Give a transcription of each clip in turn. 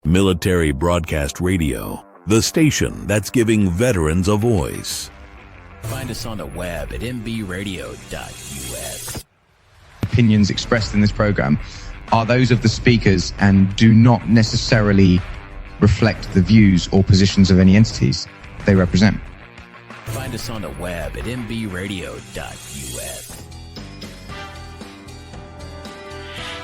Military Broadcast Radio, the station that's giving veterans a voice. Find us on the web at mbradio.us. Opinions expressed in this program are those of the speakers and do not necessarily reflect the views or positions of any entities they represent. Find us on the web at mbradio.us.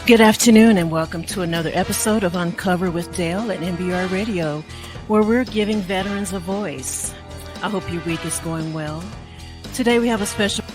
Good afternoon and welcome to another episode of Uncover with Dale at MBR Radio, where we're giving veterans a voice. I hope your week is going well. Today we have a special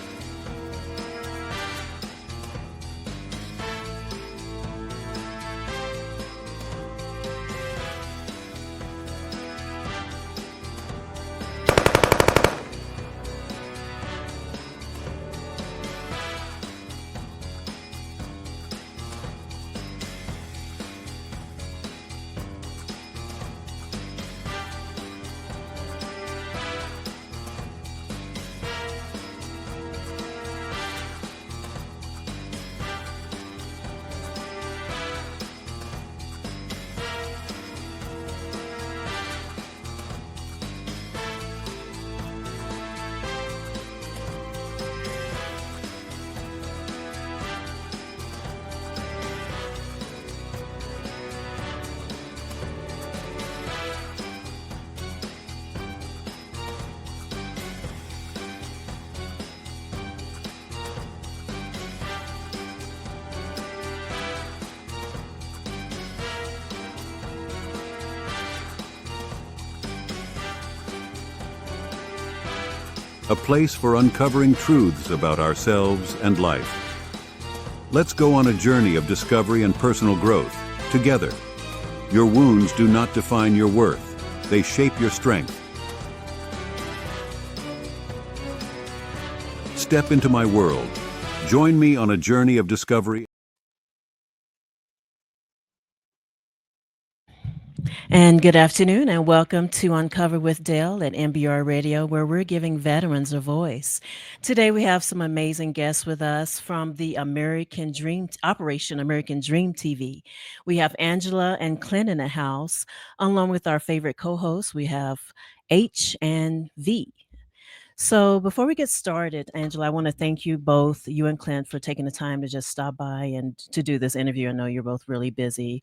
a place for uncovering truths about ourselves and life. Let's go on a journey of discovery and personal growth together. Your wounds do not define your worth. They shape your strength. Step into my world. Join me on a journey of discovery. And good afternoon and welcome to Uncover with Dale at MBR Radio, where we're giving veterans a voice. Today we have some amazing guests with us from the American Dream, Operation American Dream TV. We have Angela and Clint in the house, along with our favorite co-hosts. We have H and V. So before we get started, Angela, I want to thank you both, you and Clint, for taking the time to just stop by and to do this interview. I know you're both really busy.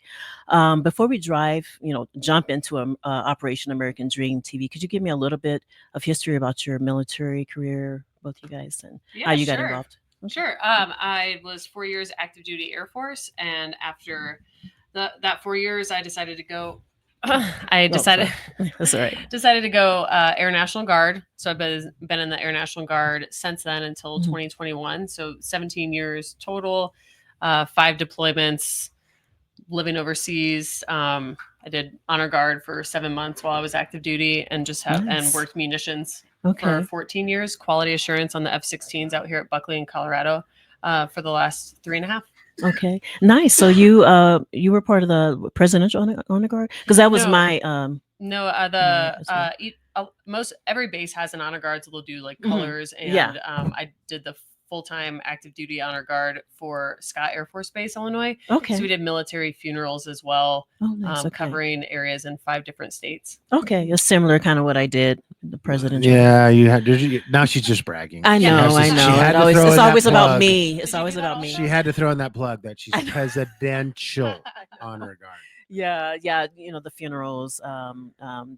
Before we jump into Operation American Dream TV, could you give me a little bit of history about your military career, both you guys, and how you got involved? Okay. Sure. I was 4 years active duty Air Force, and after that 4 years, I decided to go. That's all right. Decided to go Air National Guard. So I've been in the Air National Guard since then until 2021. So 17 years total, 5 deployments, living overseas. I did honor guard for 7 months while I was active duty, and and worked munitions for 14 years. Quality assurance on the F-16s out here at Buckley in Colorado for the last 3.5. Okay, nice. So you were part of the presidential honor guard, because that was most every base has an honor guard, so they'll do like colors, and I did the full-time active duty honor guard for Scott Air Force Base, Illinois. Okay, so we did military funerals as well. Oh, nice. Covering areas in 5 different states. Okay, it's similar kind of what I did, the presidential. Yeah, you had. Now she's just bragging. I know. It's always about me. It's always about me. She had to throw in that plug that she's presidential honor guard. Yeah. The funerals,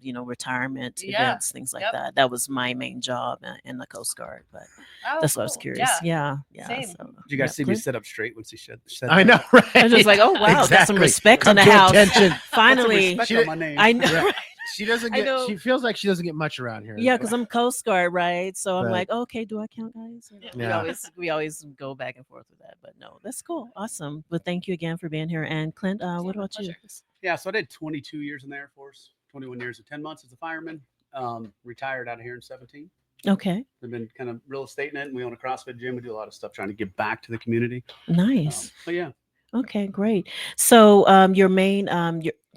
retirement events, things like that. That was my main job in the Coast Guard, but that's what I was curious. Yeah. Same. So, did you guys see me sit up straight once he said I know, right? I was just like, oh wow, got some respect in the house. Finally, on my name. I know. Yeah. She doesn't get. She feels like she doesn't get much around here. Yeah, because I'm Coast Guard, right? So I'm like, okay, do I count, guys? We always go back and forth with that, but no, that's cool, awesome. But thank you again for being here. And Clint, what about you? Yeah, so I did 22 years in the Air Force, 21 years and 10 months as a fireman. Retired out of here in 17. Okay. I've been kind of real estate in it, and we own a CrossFit gym. We do a lot of stuff trying to give back to the community. Nice. But yeah. Okay, great. So your main,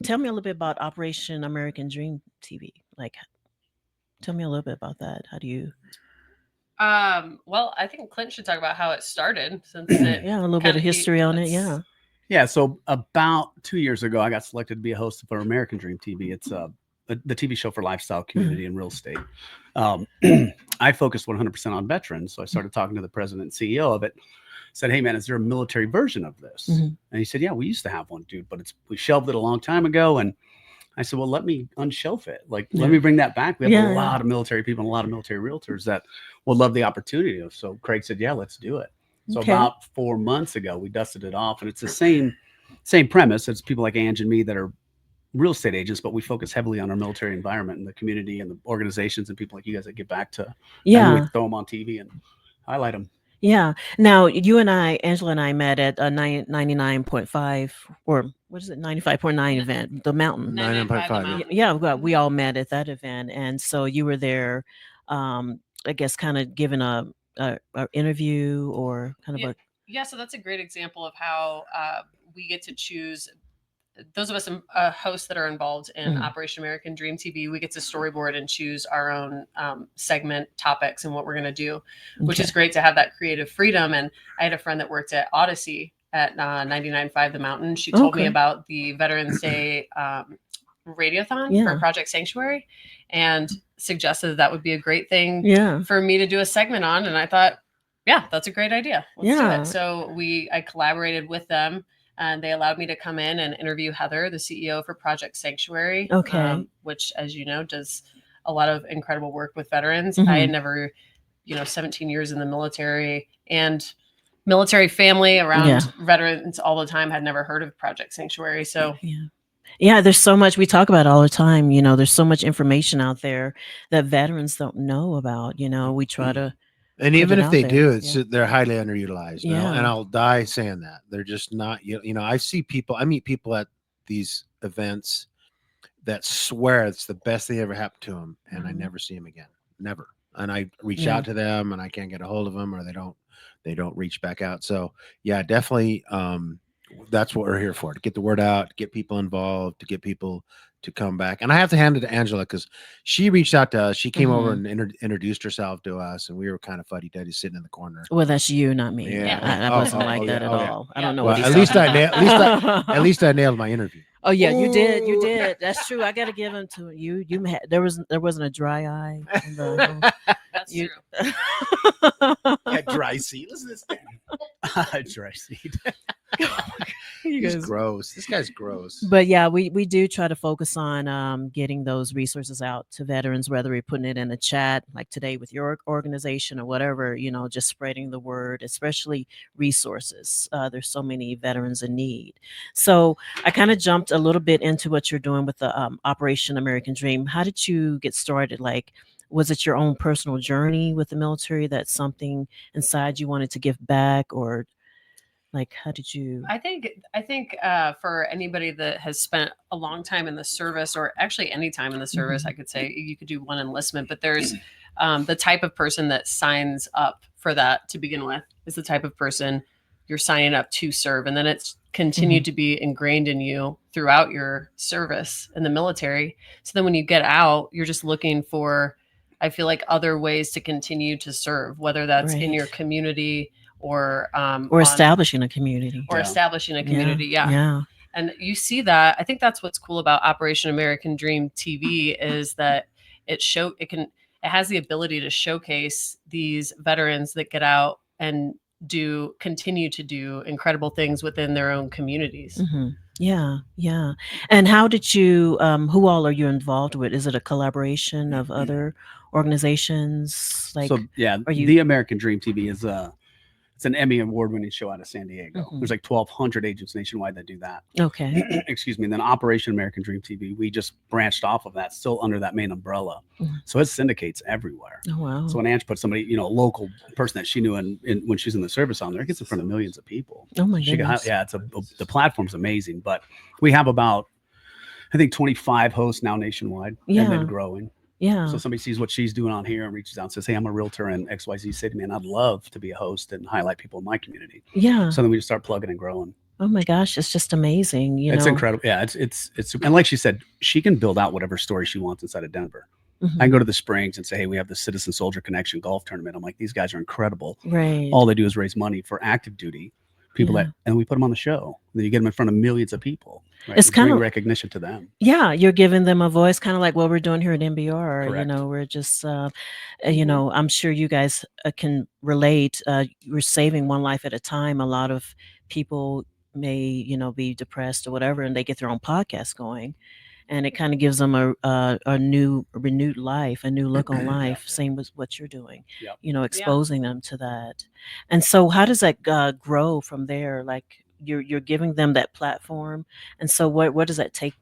tell me a little bit about Operation American Dream TV. Like, tell me a little bit about that. How do you? Well, I think Clint should talk about how it started, since it a little bit of history on it. Yeah. Yeah, so about 2 years ago, I got selected to be a host for American Dream TV. It's the TV show for lifestyle, community, and real estate. I focused 100% on veterans, so I started talking to the president and CEO of it. Said, "Hey, man, is there a military version of this?" And he said, "Yeah, we used to have one, dude, but we shelved it a long time ago." And I said, "Well, let me unshelf it. Like, let me bring that back. We have a lot of military people and a lot of military realtors that would love the opportunity." So Craig said, "Yeah, let's do it." So about 4 months ago, we dusted it off, and it's the same premise. It's people like Ange and me that are real estate agents, but we focus heavily on our military environment and the community and the organizations and people like you guys that get back to, and we throw them on TV and highlight them. Yeah. Now, you and I, Angela and I met at a 99.5, or what is it, 95.9 event, the Mountain. 99.5. Yeah, we all met at that event. And so you were there, I guess, kind of giving a interview or kind of Yeah, so that's a great example of how we get to choose. Those of us hosts that are involved in Operation American Dream TV, we get to storyboard and choose our own segment topics and what we're going to do, which is great to have that creative freedom. And I had a friend that worked at Odyssey at 99.5 The Mountain. She told me about the Veterans Day radiothon for Project Sanctuary and suggested that would be a great thing for me to do a segment on. And I thought, yeah, that's a great idea. Let's do it. So I collaborated with them. And they allowed me to come in and interview Heather, the CEO for Project Sanctuary, which, as you know, does a lot of incredible work with veterans. I had never, 17 years in the military and military family around veterans all the time, had never heard of Project Sanctuary. So yeah, there's so much we talk about all the time. There's so much information out there that veterans don't know about. We try to. And even if they do, they're highly underutilized. And I'll die saying that. They're just not, I meet people at these events that swear it's the best thing ever happened to them. And I never see them again. Never. And I reach out to them and I can't get a hold of them, or they don't reach back out. So yeah, definitely. That's what we're here for, to get the word out, to get people involved, to get people to come back. And I have to hand it to Angela because she reached out to us. She came over and introduced herself to us, and we were kind of fuddy-duddy sitting in the corner. Well, that's you, not me. Yeah. I wasn't like that at all. I don't know. Well, what at least I nailed my interview. Oh yeah, you did. You did. That's true. I got to give him to you. There wasn't a dry eye. That's true. Dry seed. Listen to this thing. Dry seed. He's gross. This guy's gross. But yeah, we do try to focus on getting those resources out to veterans, whether we're putting it in a chat like today with your organization or whatever, just spreading the word, especially resources. There's so many veterans in need. So I kind of jumped a little bit into what you're doing with the Operation American Dream. How did you get started? Like, was it your own personal journey with the military, that's something inside you wanted to give back, or like, how did you? I think for anybody that has spent a long time in the service, or actually any time in the service, I could say you could do one enlistment, but there's the type of person that signs up for that to begin with is the type of person you're signing up to serve. And then it's continued to be ingrained in you throughout your service in the military. So then when you get out, you're just looking for, I feel like, other ways to continue to serve, whether that's in your community or establishing a community. Yeah. And you see that. I think that's what's cool about Operation American Dream TV is that it has the ability to showcase these veterans that get out and continue to do incredible things within their own communities. Yeah. And how did you, who all are you involved with? Is it a collaboration of other organizations? The American Dream TV is it's an Emmy award-winning show out of San Diego. There's like 1,200 agents nationwide that do that. Okay. Excuse me. And then Operation American Dream TV, we just branched off of that, still under that main umbrella. So it syndicates everywhere. Oh, wow. So when Ange put somebody, a local person that she knew when she's in the service on there, it gets in front of millions of people. Oh my goodness. The platform's amazing. But we have about, I think, 25 hosts now nationwide, and then growing. Yeah. So somebody sees what she's doing on here and reaches out and says, "Hey, I'm a realtor in XYZ city, man. I'd love to be a host and highlight people in my community." Yeah. So then we just start plugging and growing. Oh my gosh, it's just amazing. It's incredible. Yeah, it's and like she said, she can build out whatever story she wants inside of Denver. I can go to the Springs and say, "Hey, we have the Citizen Soldier Connection golf tournament." I'm like, these guys are incredible. Right. All they do is raise money for active duty people and we put them on the show. Then you get them in front of millions of people. Right? It's kind of recognition to them. Yeah, you're giving them a voice, kind of like what we're doing here at MBR. Correct. We're just, I'm sure you guys can relate. We're saving one life at a time. A lot of people may, be depressed or whatever, and they get their own podcast going. And it kind of gives them a new, renewed life, a new look on life. Same with what you're doing, exposing them to that. And so, how does that grow from there? Like you're giving them that platform, and so what does that take?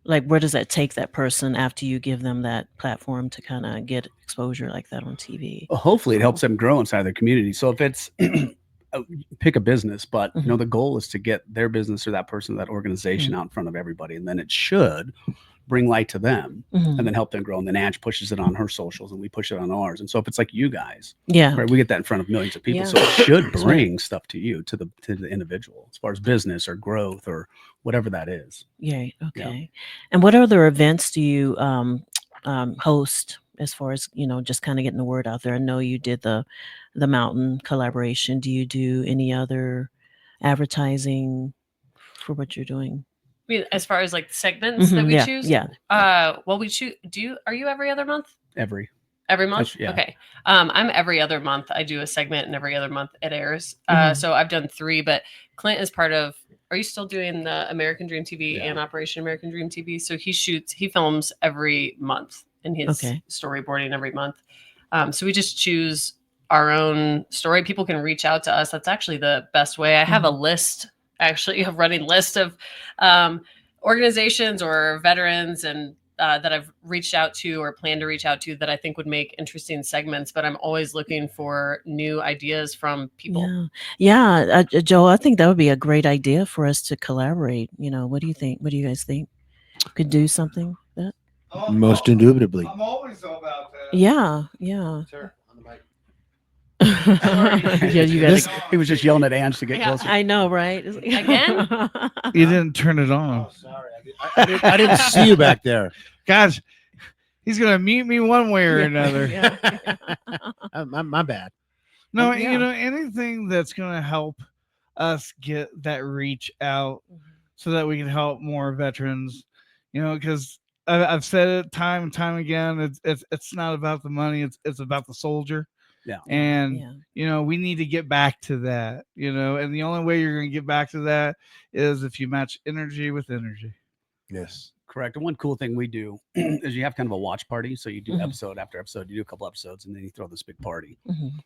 Like, where does that take that person after you give them that platform to kind of get exposure like that on TV? Well, hopefully, it helps them grow inside their community. So if it's pick a business, but the goal is to get their business or that person, that organization out in front of everybody, and then it should bring light to them and then help them grow. And then Ange pushes it on her socials and we push it on ours. And so if it's like you guys, right, we get that in front of millions of people. So it should bring stuff to you, to the individual, as far as business or growth or whatever that is. Yeah. Okay. And what other events do you host as far as, just kind of getting the word out there? I know you did the mountain collaboration. Do you do any other advertising for what you're doing? I mean, as far as like segments that we choose? Yeah. Well, we choose, are you every other month? Every month? Yeah. Okay. I'm every other month. I do a segment and every other month it airs. So I've done 3, but Clint is part of, are you still doing the American Dream TV and Operation American Dream TV? So he films every month in his storyboarding every month. So we just choose our own story. People can reach out to us. That's actually the best way. I have a list, actually a running list of organizations or veterans and that I've reached out to or plan to reach out to that I think would make interesting segments, but I'm always looking for new ideas from people. Yeah. Joel, I think that would be a great idea for us to collaborate. What do you think? What do you guys think? Could do something like that? Most indubitably. I'm always all about that. Yeah. Sir, on the mic. You guys. He was just yelling at Ange to get closer. I know, right? Again? You didn't turn it on. Oh, sorry. I didn't see you back there. Gosh, he's gonna mute me one way or another. My bad. No, anything that's gonna help us get that reach out so that we can help more veterans. Because I've said it time and time again. It's not about the money. It's about the soldier. Yeah. And we need to get back to that. And the only way you're gonna get back to that is if you match energy with energy. Yes. Correct. And one cool thing we do is you have kind of a watch party. So you do episode after episode, you do a couple episodes, and then you throw this big party,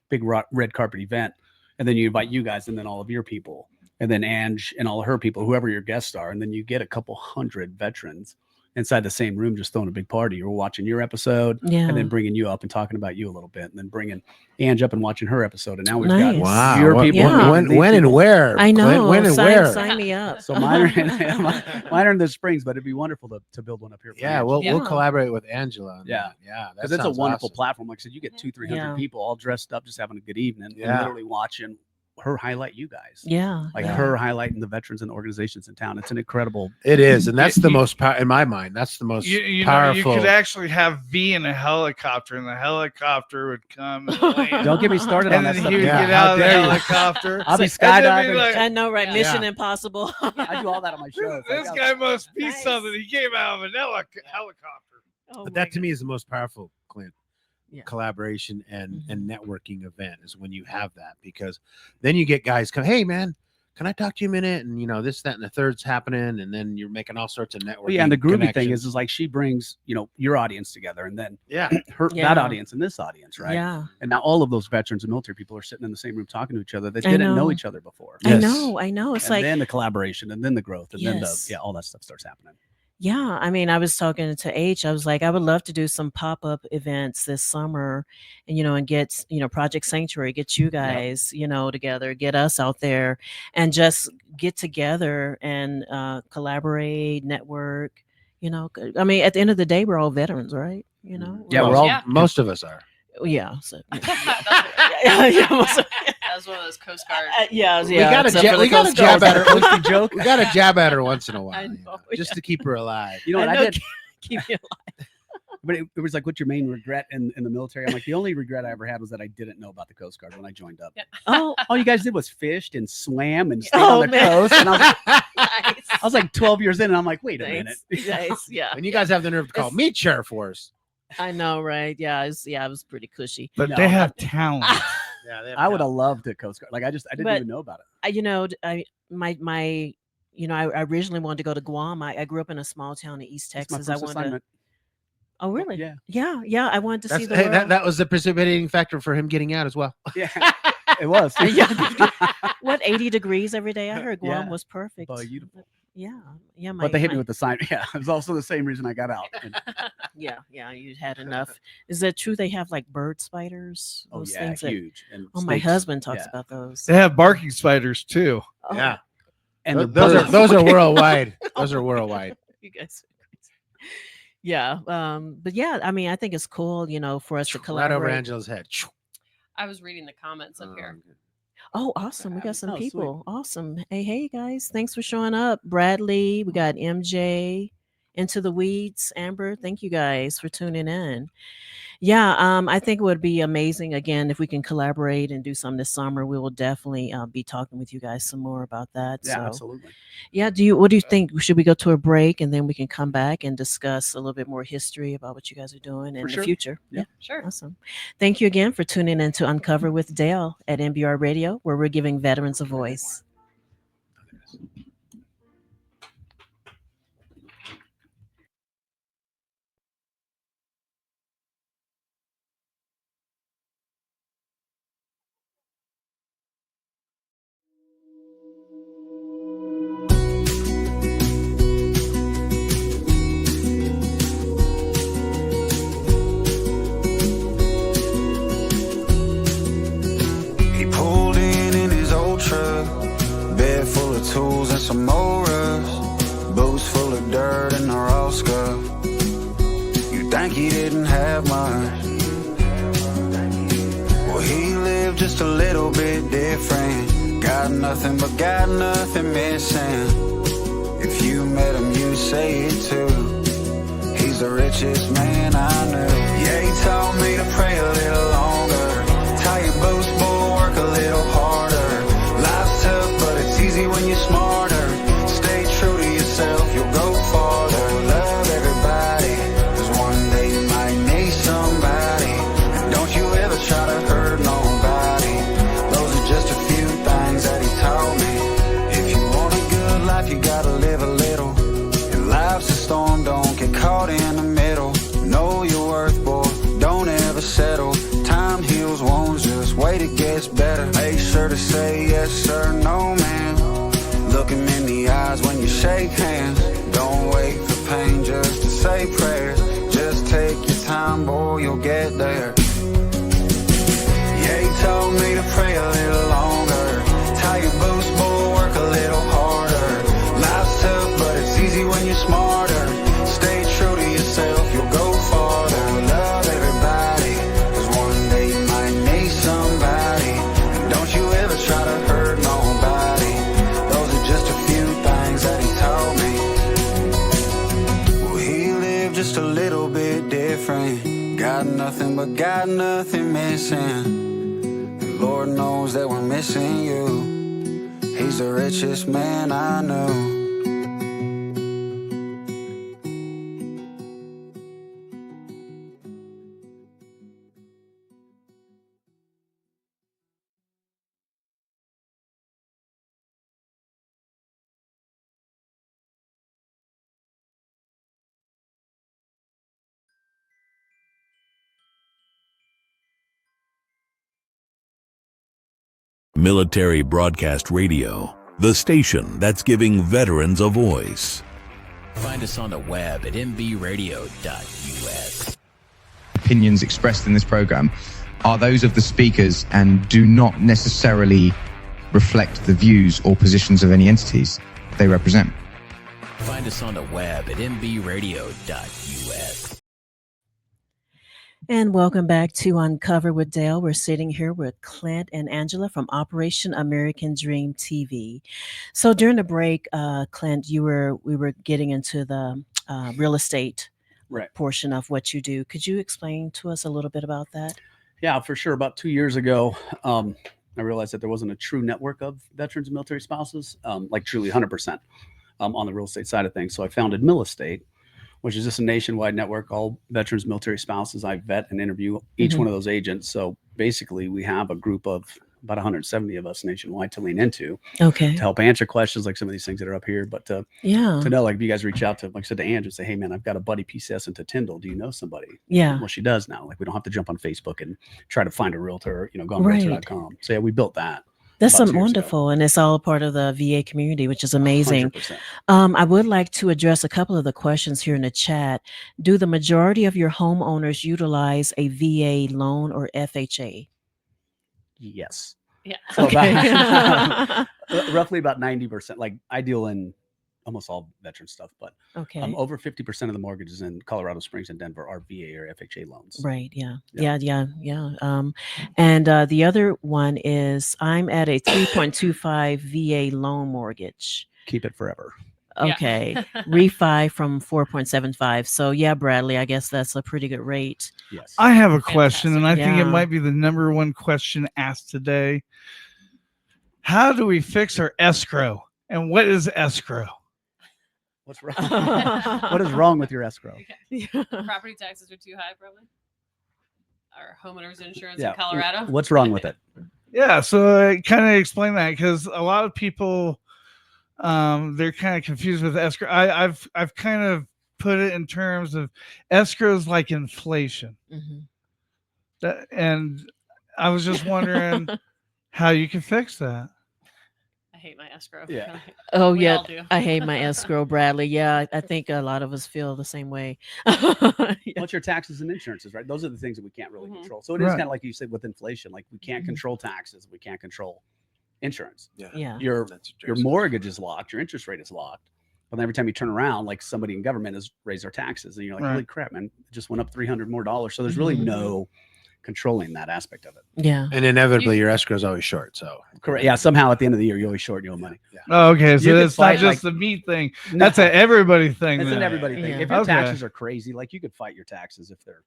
big red carpet event. And then you invite you guys and then all of your people, and then Ange and all of her people, whoever your guests are. And then you get a couple hundred veterans inside the same room, just throwing a big party. You're watching your episode and then bringing you up and talking about you a little bit, and then bringing Ange up and watching her episode. And now we've got your people. When and where? I know. Clint, when and where? Sign me up. So mine are in the Springs, but it'd be wonderful to build one up here. Yeah, we'll collaborate with Angela. Yeah. Because it's a wonderful platform. Like I said, you get 200-300 people all dressed up, just having a good evening, and literally watching her highlight you guys. Her highlighting the veterans and the organizations in town. It's an incredible. It is, and that's the most in my mind. That's the most powerful. You could actually have V in a helicopter, and the helicopter would come and land. Don't get me started on that. And then he would get out of the helicopter. I'll be skydiving. I know, right? Mission Impossible. I do all that on my show. This guy must be something. He came out of a helicopter. But that to me is the most powerful, Clint. Collaboration and networking event is when you have that, because then you get guys come, hey man, can I talk to you a minute? And this, that, and the third's happening, and then you're making all sorts of networking. And the groovy thing is like she brings your audience together, and then that audience and this audience, right? Yeah. And now all of those veterans and military people are sitting in the same room talking to each other that didn't know each other before. I know. It's and then the collaboration, and then the growth, and then all that stuff starts happening. Yeah, I mean, I was talking to H. I was like, I would love to do some pop-up events this summer, and and get Project Sanctuary, get you guys together, get us out there, and just get together and collaborate, network. I mean, at the end of the day, we're all veterans, right? We're all most of us are. Yeah. So, That was one of those Coast Guard. We got to jab at her. We got to jab at her once in a while, just to keep her alive. You know what I did? Keep you alive. But it was like, what's your main regret in the military? I'm like, the only regret I ever had was that I didn't know about the Coast Guard when I joined up. Yeah. Oh, All you guys did was fished and swam and stayed on the man. coast. And Nice. I was like 12 years in, and I'm like, wait a minute. Nice. Yeah. And you guys have the nerve to call me Chair Force. I know, right? Yeah, it was pretty cushy. But No, they have talent. Yeah, they have I would have talent. loved to Coast Guard. Like I didn't But- even know about it. I originally wanted to go to Guam. I grew up in a small town in East That's my Texas. I first wanted to. assignment. Oh, really? Yeah. Yeah. I wanted to see the Hey, world. that was the precipitating factor for him getting out as well. Yeah, it was. What 80 degrees every day? I heard Guam Yeah. was perfect. Beautiful. Yeah. But they hit me with the sign. Yeah, it was also the same reason I got out. Yeah. You had enough. Is that true? They have like bird spiders. Oh Those yeah, things that- huge. And Oh, my snakes. husband talks Yeah. about those. They have barking spiders too. Oh, Yeah, And the those birds. are worldwide. Those are worldwide. You guys. are crazy. Yeah. But yeah, I mean, I think it's cool, for us to Right collaborate. over Angela's head. I was reading the comments up here. Oh, awesome. We got some Oh, sweet. people. Awesome. Hey, guys. Thanks for showing up. Bradley, we got MJ, Into the Weeds, Amber. Thank you guys for tuning in. Yeah, I think it would be amazing again if we can collaborate and do something this summer. We will definitely be talking with you guys some more about that. Yeah, So, absolutely. yeah, what do you think? Should we go to a break and then we can come back and discuss a little bit more history about what you guys are doing in the sure. future? Yeah. Sure. Awesome. Thank you again for tuning in to Uncover with Dale at NBR Radio, where we're giving veterans a voice. He pulled in his old truck, bed full of tools and some more rust, boots full of dirt and they're all scuffed. You think he didn't have much? Well, he lived just a little bit different. Got nothing but got nothing missing. If you met him, you'd say it too. He's the richest man I knew. Yeah, he taught me to pray a little longer. Tie your boots, boy, work a little harder. Life's tough, but it's easy when you're smarter. Stay true to yourself, you'll go farther. Love everybody, 'cause one day you might need somebody. And don't you ever try to hurt nobody. Those are just a few things that he taught me. If you want a good life, you gotta live a little. And life's a storm, don't get caught in the middle. Know your worth, boy, don't ever settle. Time heals wounds, just wait, it gets better. Make sure to say yes sir, no ma'am. Look him in the eyes when you shake hands. Don't wait for pain just to say prayers. Just take your time, boy, you'll get there. Yeah, he told me to pray a little longer. Tie your boots, boy, work a little harder. Life's tough, but it's easy when you're smarter. Stay true to yourself, you'll go farther. Love everybody, 'cause one day you might need somebody. And don't you ever try to hurt nobody. Those are just a few things that he taught me. Well, he lived just a little bit different. Got nothing but got nothing missing. And Lord knows that we're missing you. He's the richest man I know. Military Broadcast Radio, the station that's giving veterans a voice. Find us on the web at mbradio.us. Opinions expressed in this program are those of the speakers and do not necessarily reflect the views or positions of any entities they represent. Find us on the web at mbradio.us. And welcome back to Uncover with Dale. We're sitting here with Clint and Angela from Operation American Dream TV. So during the break, Clint, we were getting into the real estate Right. portion of what you do. Could you explain to us a little bit about that? Yeah, for sure. About 2 years ago, I realized that there wasn't a true network of veterans and military spouses, like truly 100% on the real estate side of things. So I founded Mill Estate, which is just a nationwide network, all veterans, military spouses. I vet and interview each one of those agents. So basically, we have a group of about 170 of us nationwide to lean into to help answer questions like some of these things that are up here. But to know, like if you guys reach out to, like I said, to Andrew and say, hey man, I've got a buddy PCS into Tyndall. Do you know somebody? Yeah. Well, she does now. Like we don't have to jump on Facebook and try to find a realtor, go on realtor.com. So yeah, we built that. That's wonderful. And it's all part of the VA community, which is amazing. 100%. I would like to address a couple of the questions here in the chat. Do the majority of your homeowners utilize a VA loan or FHA? Yes. Yeah. So about, roughly about 90%. Like I deal in almost all veteran stuff, but over 50% of the mortgages in Colorado Springs and Denver are VA or FHA loans. Right. Yeah. And the other one is I'm at a 3.25 VA loan mortgage. Keep it forever. Okay. Refi from 4.75. So yeah, Bradley, I guess that's a pretty good rate. Yes. I have a question, and I think it might be the number one question asked today. How do we fix our escrow? And what is escrow? What's wrong? What is wrong with your escrow? Property taxes are too high, probably. Our homeowners insurance in Colorado. What's wrong with it? Yeah, so I kind of explain that because a lot of people, they're kind of confused with escrow. I've kind of put it in terms of escrows like inflation. And I was just wondering how you can fix that. I hate my escrow. Yeah. Oh, yeah. I hate my escrow, Bradley. Yeah, I think a lot of us feel the same way. What's your taxes and insurances, right? Those are the things that we can't really control. So it is kind of like you said with inflation. Like we can't control taxes. We can't control insurance. Your mortgage is locked. Your interest rate is locked. But then every time you turn around, like somebody in government has raised their taxes. And you're like, holy crap, man, it just went up $300 more. So there's really no controlling that aspect of it. Yeah. And inevitably your escrow is always short. So correct. Yeah. Somehow at the end of the year, you're always short your own money. Yeah. Oh, okay. So it's not just the me thing. That's an everybody thing. It's an everybody thing. If your taxes are crazy, like you could fight your taxes if they're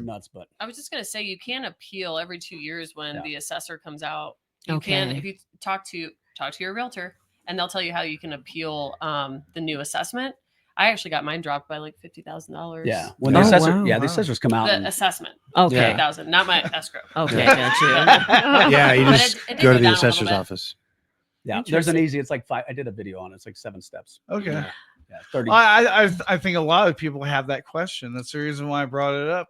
nuts. But I was just going to say, you can appeal every 2 years when the assessor comes out. You can, if you talk to your realtor, and they'll tell you how you can appeal the new assessment. I actually got mine dropped by like $50,000. Yeah, when the assessor, the assessors come out. The assessment. Okay, $50,000, not my escrow. Okay, gotcha. Yeah, you just go to the assessor's office. Yeah, there's an easy. It's like 5. I did a video on it. It's like 7 steps. Okay. Yeah, 30. I think a lot of people have that question. That's the reason why I brought it up.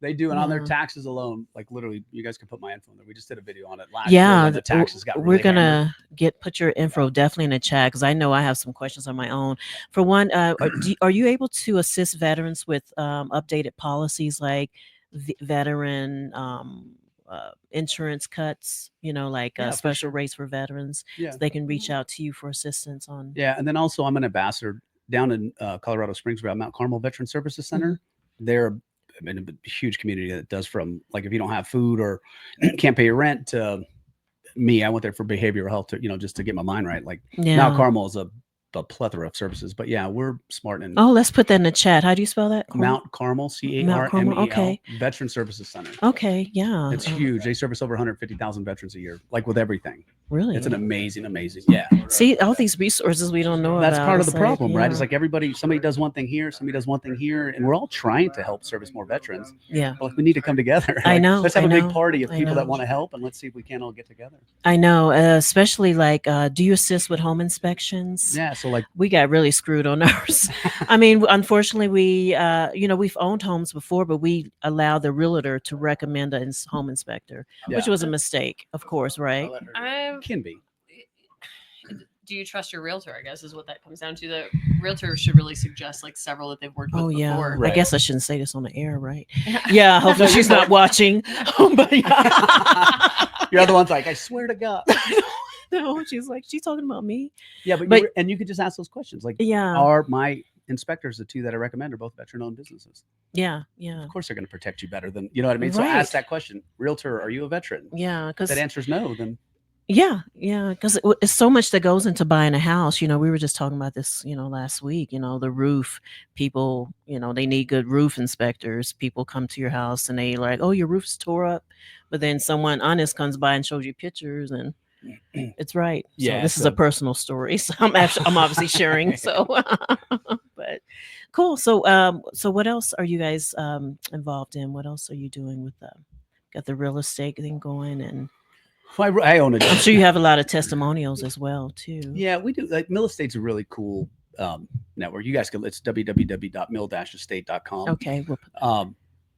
They do, and on their taxes alone, like literally, you guys can put my info in there. We just did a video on it last year. Yeah, the taxes got. Really we're gonna put your info definitely in the chat because I know I have some questions on my own. For one, are you able to assist veterans with updated policies like veteran insurance cuts? Like special rates for veterans, so they can reach out to you for assistance on. Yeah, and then also I'm an ambassador down in Colorado Springs, where Mount Carmel Veteran Services Center. They're a huge community that does from like if you don't have food or can't pay your rent to me. I went there for behavioral health to just to get my mind right. Like Mount Carmel is a plethora of services, but yeah, we're smart. And let's put that in the chat. How do you spell that? Mount Carmel, CARMEL, okay. Veteran Services Center. Okay, yeah, it's huge. They service over 150,000 veterans a year, like with everything. Really, it's an amazing. Yeah. See, all these resources we don't know. That's about. part of the problem, right? It's like somebody does one thing here, somebody does one thing here, and we're all trying to help service more veterans. Yeah, but we need to come together. I know. Let's have a big party of people that want to help, and let's see if we can all get together. I know, especially like, do you assist with home inspections? Yeah, so like we got really screwed on ours. I mean, unfortunately, we, we've owned homes before, but we allowed the realtor to recommend a home inspector, which was a mistake, of course, right? Can be. Do you trust your realtor? I guess is what that comes down to. The realtor should really suggest like several that they've worked with before. Right. I guess I shouldn't say this on the air, right? Yeah, hopefully she's not watching. But You're the one's like, I swear to God. No, she's talking about me. Yeah, but and you could just ask those questions. Like, are my inspectors, the 2 that I recommend, are both veteran-owned businesses? Yeah. Of course, they're going to protect you better than, you know what I mean? So ask that question. Realtor, are you a veteran? Yeah, because that answer's no, then Yeah, yeah, because it's so much that goes into buying a house. We were just talking about this, last week. The roof. People, they need good roof inspectors. People come to your house and they like, oh, your roof's tore up, but then someone honest comes by and shows you pictures, and it's right. So Yeah, this is a personal story. So I'm obviously sharing. So, but cool. So what else are you guys involved in? What else are you doing with got the real estate thing going and. I own a I'm sure you have a lot of testimonials as well too. Yeah, we do. Like Mill Estate's a really cool network. You guys can. It's www.mill-estate.com. Okay.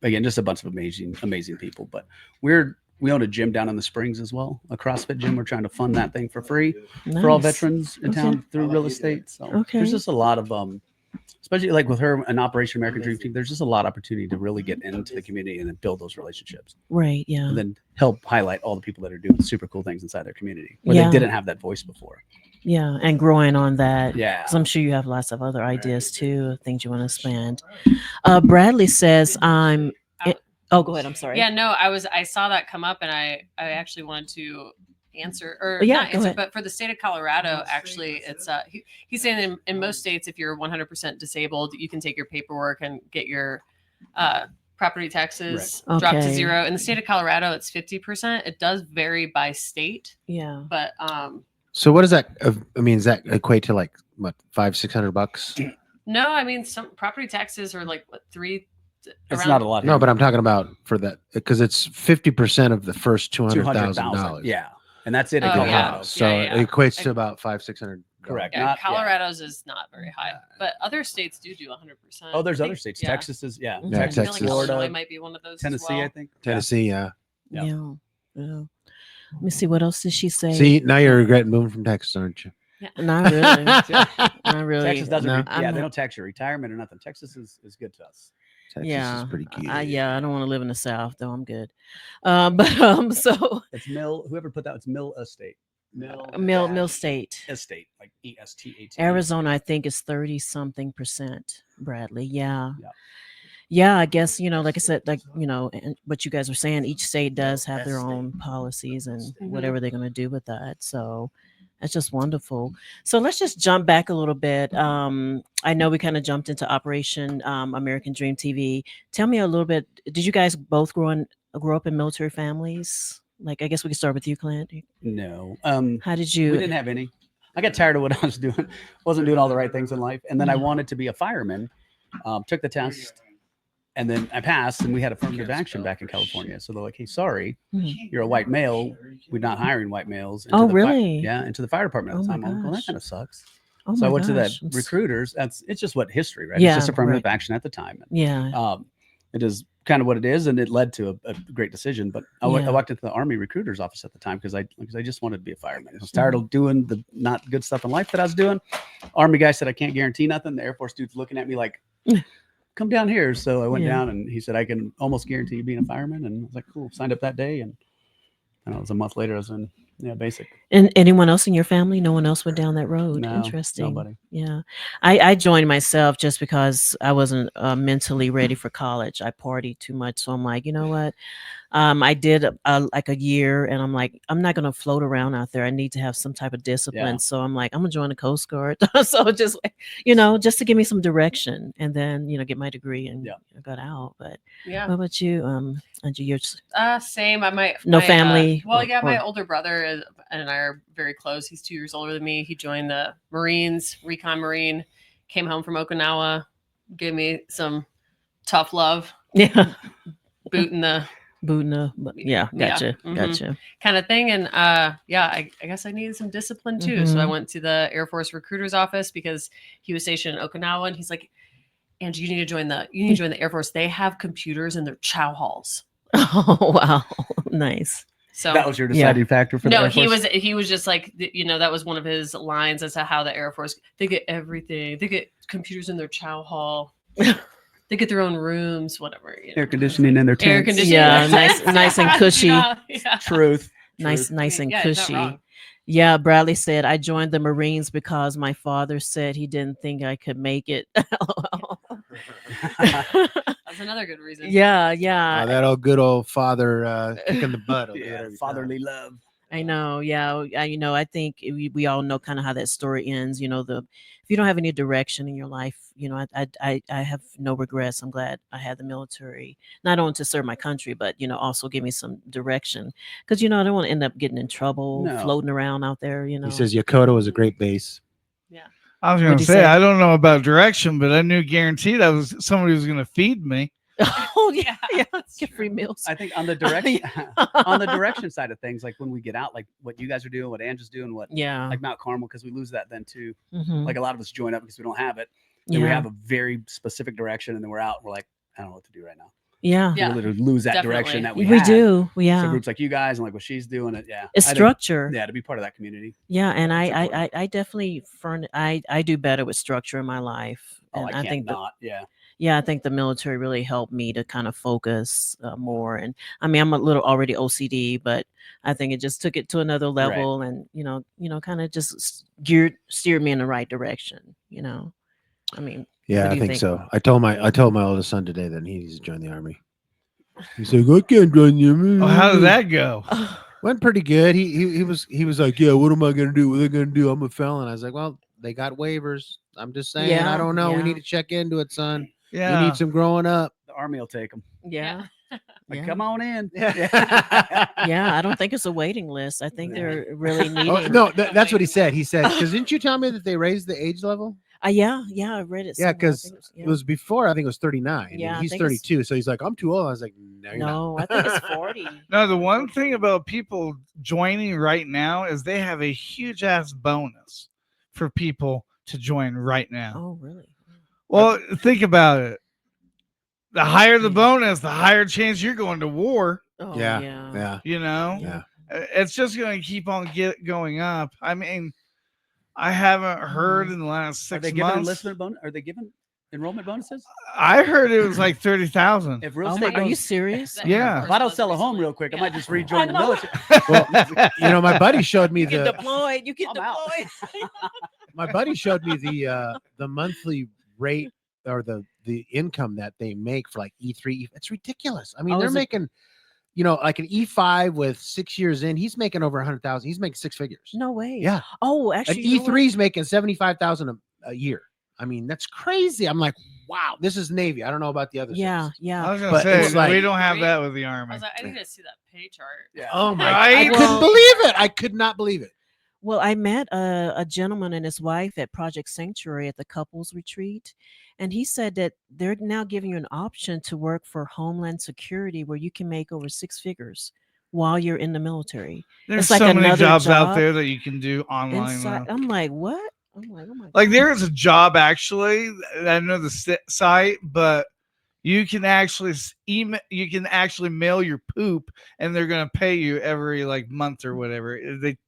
Again, just a bunch of amazing people. But we own a gym down in the Springs as well, a CrossFit gym. We're trying to fund that thing for free for all veterans in town through real estate. So there's just a lot of especially like with her and Operation American Dream Team, there's just a lot of opportunity to really get into the community and then build those relationships. Right. Yeah. And then help highlight all the people that are doing super cool things inside their community where they didn't have that voice before. Yeah. And growing on that. Yeah. Because I'm sure you have lots of other ideas too, things you want to expand. Bradley says, oh, go ahead. I'm sorry. Yeah, no, I saw that come up and I actually wanted to answer or not answer, but for the state of Colorado, actually it's he's saying in most states, if you're 100% disabled, you can take your paperwork and get your property taxes dropped to zero. In the state of Colorado, it's 50%. It does vary by state. Yeah. But so what does that does that equate to like what, $500-600? No, I mean some property taxes are like what, it's not a lot. No, but I'm talking about for that because it's 50% of the first $200,000. Yeah. And that's it. So it equates to about $500-600. Correct. Yeah, Colorado's is not very high, but other states do 100%. Oh, there's other states. Texas is, Texas, like Florida might be one of those. Tennessee, I think. Tennessee, yeah. Let me see. What else did she say? See, now you're regretting moving from Texas, aren't you? Yeah. Not really. Not really. Texas doesn't. They don't tax your retirement or nothing. Texas is good to us. Texas is pretty cute. I don't want to live in the South, though. I'm good. So it's Mill. Whoever put that, it's Mill Estate. Mill State. Estate, like ESTAT. Arizona, I think, is 30-something%. Bradley, yeah. I guess like I said, like and what you guys were saying, each state does have their own policies and whatever they're going to do with that. So. That's just wonderful. So let's just jump back a little bit. I know we kind of jumped into Operation American Dream TV. Tell me a little bit. Did you guys both grow up in military families? Like, I guess we can start with you, Clint. No. How did you? We didn't have any. I got tired of what I was doing. Wasn't doing all the right things in life, and then I wanted to be a fireman. Took the test. And then I passed, and we had affirmative action back in California. So they're like, "Hey, sorry, you're a white male. We're not hiring white males." Oh, really? Into the fire department at the time. I'm like, well, that kind of sucks. Oh, so I went to that recruiters. It's just what history, right? Yeah, it's just affirmative action at the time. And, it is kind of what it is, and it led to a great decision. But I walked into the Army recruiter's office at the time because I just wanted to be a fireman. I was tired of doing the not good stuff in life that I was doing. Army guy said I can't guarantee nothing. The Air Force dude's looking at me like. Come down here. So I went down and he said, I can almost guarantee you being a fireman. And I was like, cool. Signed up that day. And I don't know, it was a month later. I was in basic. And anyone else in your family? No one else went down that road. No, interesting. Nobody. Yeah. I joined myself just because I wasn't mentally ready for college. I partied too much. So I'm like, you know what? I did like a year and I'm like, I'm not going to float around out there. I need to have some type of discipline. So I'm like, I'm going to join the Coast Guard. So just, just to give me some direction and then, get my degree and I got out. But what about you? Angie, you're same. No family. My older brother and I are very close. He's 2 years older than me. He joined the Marines, Recon Marine, came home from Okinawa, gave me some tough love. Yeah. Boot in the gotcha kind of thing. And I guess I needed some discipline too. So I went to the Air Force recruiter's office because he was stationed in Okinawa, and he's like, Angie, you need to join the Air Force. They have computers in their chow halls. Oh wow, nice. So that was your deciding factor for the Air Force? he was just like, that was one of his lines as to how the Air Force, they get everything. They get computers in their chow hall. They get their own rooms, whatever. Air conditioning in their tents. Air conditioning. Yeah, nice and cushy. Truth. Nice and cushy. Yeah, Bradley said, I joined the Marines because my father said he didn't think I could make it. That's another good reason. Yeah. That good old father kicking the butt. Fatherly love. I know. Yeah. I think we all know kind of how that story ends. If you don't have any direction in your life, I have no regrets. I'm glad I had the military, not only to serve my country, but, also give me some direction. Because, I don't want to end up getting in trouble, No. floating around out there, He says Yokota was a great base. Yeah. I was going to say, I don't know about direction, but I knew guaranteed somebody was going to feed me. Oh yeah, get free meals. I think on the direction side of things, like when we get out, like what you guys are doing, what Angela's doing, like Mount Carmel, because we lose that then too. Mm-hmm. Like a lot of us join up because we don't have it. And we have a very specific direction, and then we're out. And we're like, I don't know what to do right now. Yeah. We literally lose that direction that we do. Yeah. So groups like you guys and like what she's doing, it's structure. To be part of that community. Yeah, and I definitely I do better with structure in my life. Oh, and I think not. Yeah, I think the military really helped me to kind of focus more. And I mean, I'm a little already OCD, but I think it just took it to another level, and kind of just steered me in the right direction. I mean, yeah, I think so. I told my oldest son today that he needs to join the army. He's like, I can't join the army. Oh, how did that go? Went pretty good. He was like, yeah, what am I gonna do? What are they gonna do? I'm a felon. I was like, well, they got waivers. I'm just saying, I don't know. We need to check into it, son. Yeah, you need some growing up. The army will take them. Yeah. Like, come on in. Yeah, I don't think it's a waiting list. I think they're really needing. Oh, no, that's what he said. He said, because didn't you tell me that they raised the age level? Yeah, I read it. Yeah, because it was before. I think it was 39. Yeah, and he's 32, so he's like, I'm too old. I was like, no, I think it's 40. No, the one thing about people joining right now is they have a huge ass bonus for people to join right now. Oh, really? Well, think about it. The higher the bonus, the higher chance you're going to war. Oh, yeah. It's just going to keep on going up. I mean, I haven't heard in the last 6 months. Are they giving enlistment bonus? Are they giving enrollment bonuses? I heard it was like 30,000. If real estate are you serious? Yeah. If I don't sell a home real quick, I might just rejoin the military. Well, my buddy showed me You get deployed. My buddy showed me the monthly rate or the income that they make for like E3. It's ridiculous. I mean, they're making, like an E5 with 6 years in, he's making over 100,000. He's making six figures. No way. Yeah. Oh, actually, an E3's making 75,000 a year. I mean, that's crazy. I'm like, wow, this is Navy. I don't know about the other. Yeah. I was gonna say we don't have that with the Army. I was like, I need to see that pay chart. Yeah. Oh my! I couldn't believe it. I could not believe it. Well, I met a gentleman and his wife at Project Sanctuary at the couples retreat. And he said that they're now giving you an option to work for Homeland Security where you can make over six figures while you're in the military. There's like so many jobs out there that you can do online. I'm like, what? I'm like, oh my God. Like there is a job actually. I know the site, but you can actually email. You can actually mail your poop, and they're gonna pay you every month or whatever.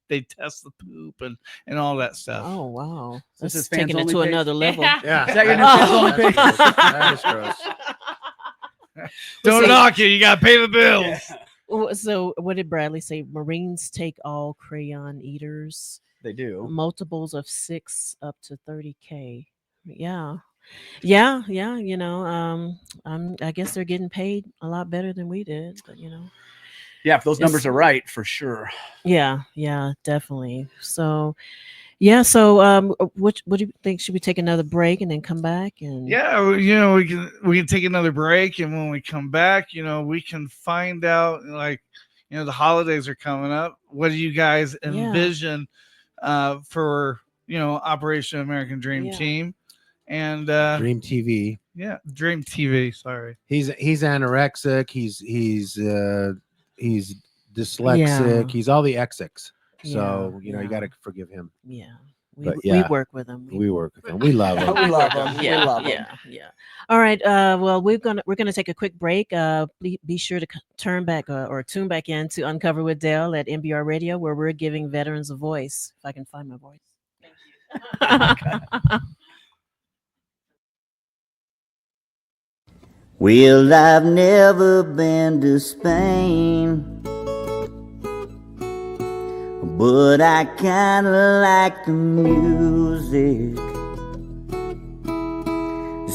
They test the poop and all that stuff. Oh wow, this is taking it to another level. Yeah, is that your new fans only page? That is gross. Don't knock it. You gotta pay the bills. Yeah. So what did Bradley say? Marines take all crayon eaters. They do multiples of 6 up to 30K. Yeah. I guess they're getting paid a lot better than we did, but yeah, if those numbers are right, for sure. Yeah, definitely. So what do you think? Should we take another break and then come back? And yeah, we can take another break, and when we come back, we can find out the holidays are coming up. What do you guys envision for Operation American Dream Team? And Dream TV. Yeah, Dream TV. Sorry, he's anorexic. He's dyslexic. He's all the X's. So you got to forgive him. Yeah. We work with him. We work with him. We love him. We love him. Yeah. All right. Well, we're gonna take a quick break. Be sure to turn back or tune back in to Uncover with Dale at MBR Radio, where we're giving veterans a voice. If I can find my voice. Thank you. Well, I've never been to Spain, but I kinda like the music.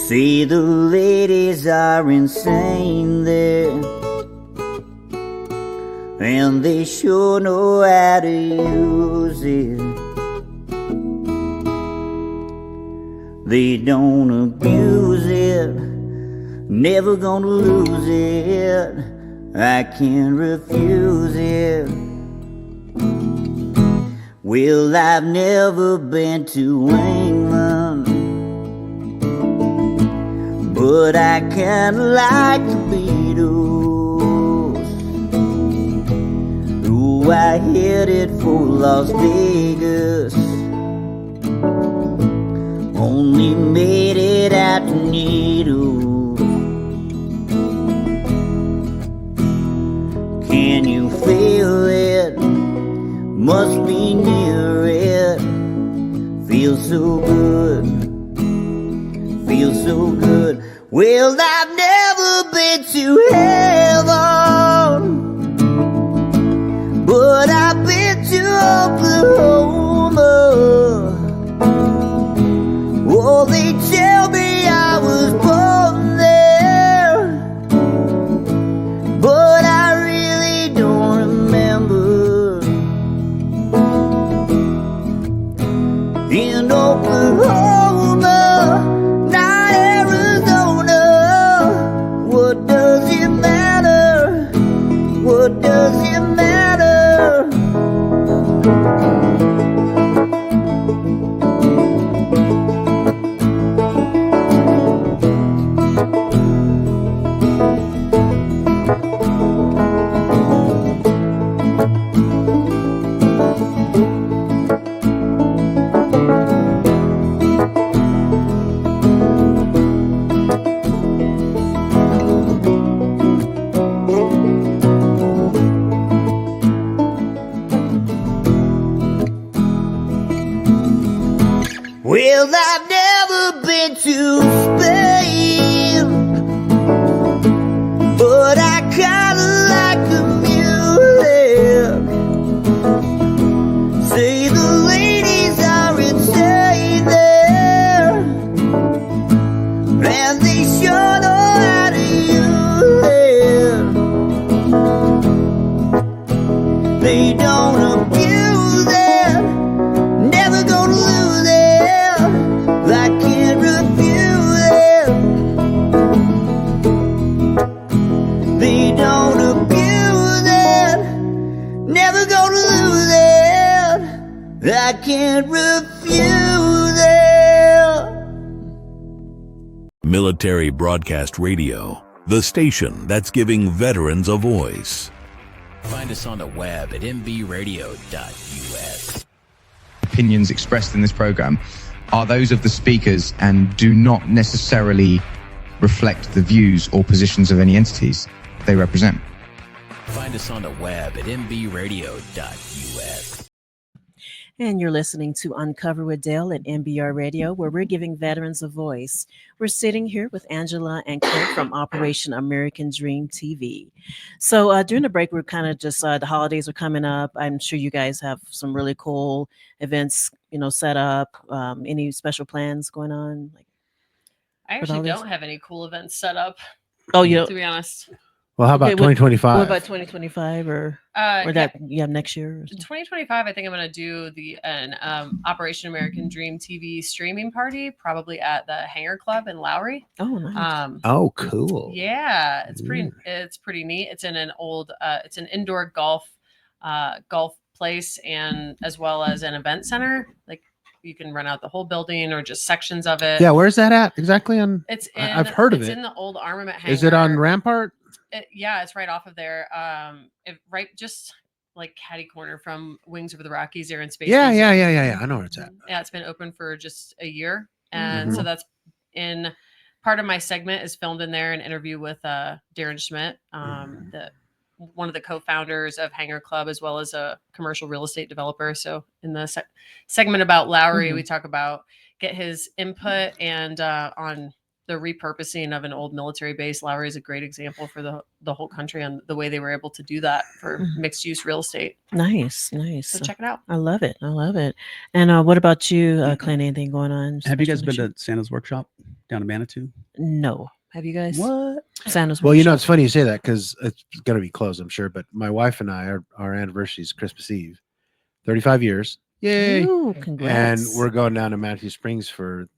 See, the ladies are insane there. and they sure know how to use it. They don't abuse it, never gonna lose it. I can't refuse it. Well, I've never been to England, but I kinda like the Beatles. Ooh, I headed for Las Vegas, only made it out to Needles. Can you feel it? Must be near it. Feels so good, feels so good. Well, I've never been to heaven, but I've been to Oklahoma. Oh, they tell me I was born there, but I really don't remember. In Oklahoma, not Arizona. What does it matter? What does it matter? Well, I've never been to Spain, but I kinda like the music. Say the ladies are insane there, and they sure know how to use it. They don't abuse it, never gonna lose it. I can't refuse it. They don't abuse it, never gonna lose it. I can't refuse it. Military Broadcast Radio, the station that's giving veterans a voice. Find us on the web at mbradio.us. Opinions expressed in this program are those of the speakers and do not necessarily reflect the views or positions of any entities they represent. Find us on the web at mbradio.us. And you're listening to Uncover with Dale at MBR Radio, where we're giving veterans a voice. We're sitting here with Angela and Kurt from Operation American Dream TV. So during the break, we're kind of just, the holidays are coming up. I'm sure you guys have some really cool events, set up. Any special plans going on? I actually don't have any cool events set up. Oh, you don't? To be honest. Well, how about 2025? What about 2025 or that you have next year? 2025, I think I'm going to do an Operation American Dream TV streaming party, probably at the Hangar Club in Lowry. Oh, nice. Oh, cool. Yeah, it's pretty neat. It's in an old, it's an indoor golf place, and as well as an event center. Like you can rent out the whole building or just sections of it. Yeah, where's that at exactly? I've heard of it. It's in the old armament hangar. Is it on Rampart? Yeah, it's right off of there. Right, just like catty corner from Wings Over the Rockies, Air and Space. Yeah. I know where it's at. Yeah, it's been open for just a year, and so that's in part of my segment is filmed in there. An interview with Darren Schmidt, one of the co-founders of Hangar Club, as well as a commercial real estate developer. So in the segment about Lowry, we talk about get his input and on the repurposing of an old military base. Lowry is a great example for the whole country and the way they were able to do that for mixed use real estate. Nice. So check it out. I love it. And what about you, Clint? Anything going on? Have you guys been to Santa's Workshop down in Manitou? No. Have you guys? What? Santa's Well, Workshop? it's funny you say that because it's going to be closed, I'm sure. But my wife and I, our anniversary is Christmas Eve, 35 years. Yay. Ooh, And congrats. we're going down to Matthew Springs for